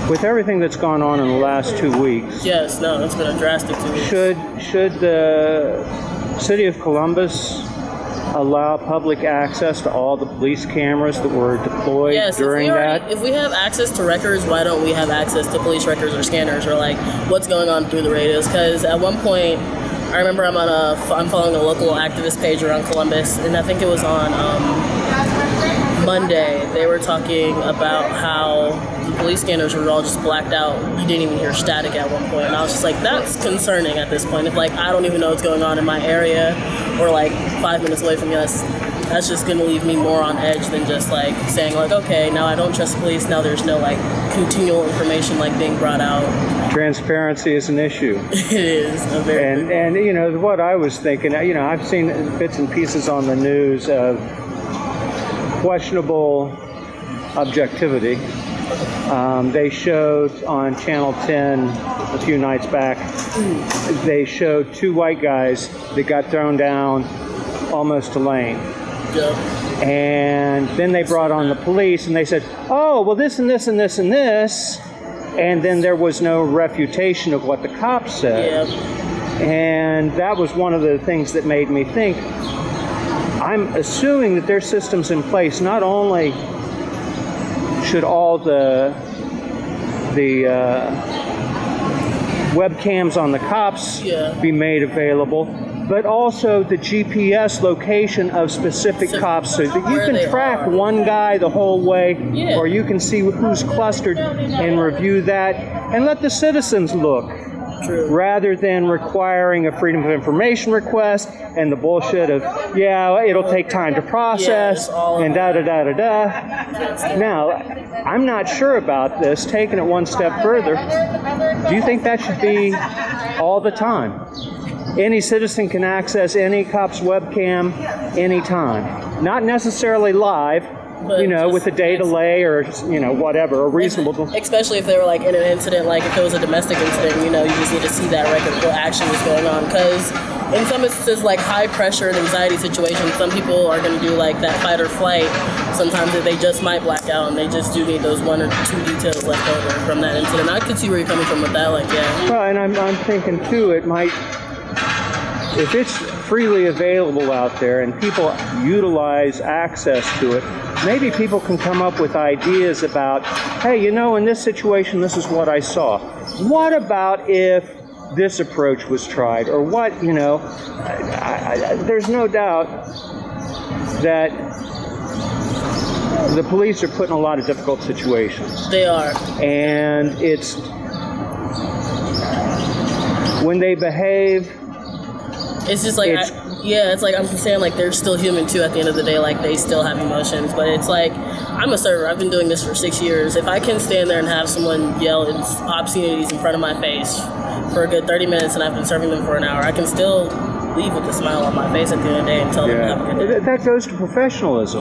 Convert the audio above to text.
With everything that's gone on in the last 2 weeks, Yes, no, it's been a drastic 2 weeks. should the city of Columbus allow public access to all the police cameras that were deployed during that? If we have access to records, why don't we have access to police records or scanners or like what's going on through the radios? Because at one point, I remember I'm following a local activist page around Columbus, and I think it was on Monday. They were talking about how the police scanners were all just blacked out. You didn't even hear static at one point, and I was just like, that's concerning at this point. If like I don't even know what's going on in my area, or like 5 minutes away from us, that's just gonna leave me more on edge than just like saying like, okay, now I don't trust the police. Now there's no like continual information like being brought out. Transparency is an issue. It is a very And you know what I was thinking. You know, I've seen bits and pieces on the news of questionable objectivity. They showed on Channel 10 a few nights back. They showed two white guys that got thrown down almost to lane. Yeah. And then they brought on the police and they said, oh, well, this and this and this and this. And then there was no refutation of what the cops said. Yeah. And that was one of the things that made me think, I'm assuming that there's systems in place. Not only should all the webcams on the cops be made available, but also the GPS location of specific cops so that you can track one guy the whole way, or you can see who's clustered and review that and let the citizens look. True. Rather than requiring a Freedom of Information request and the bullshit of, yeah, it'll take time to process and da-da-da-da-da. Now, I'm not sure about this. Taking it one step further, do you think that should be all the time? Any citizen can access any cop's webcam anytime. Not necessarily live, but you know, with a day delay or, you know, whatever, a reasonable... Especially if they were, like, in an incident, like if it was a domestic incident, you know, you just need to see that record of what action was going on. Because in some instances, like high-pressure and anxiety situations, some people are going to do, like, that fight or flight. Sometimes they just might black out, and they just do need those one or two details left over from that incident. I could see where you're coming from with that, like, yeah. Well, and I'm thinking, too, it might... If it's freely available out there and people utilize access to it, maybe people can come up with ideas about, hey, you know, in this situation, this is what I saw. What about if this approach was tried? Or what, you know, there's no doubt that the police are put in a lot of difficult situations. They are. And it's when they behave... It's just like, it's like I'm saying, like, they're still human too at the end of the day, like, they still have emotions, but it's like, I'm a server, I've been doing this for 6 years. If I can stand there and have someone yell obscenities in front of my face for a good 30 minutes and I've been serving them for an hour, I can still leave with a smile on my face at the end of the day and tell them to have a good day. That goes to professionalism.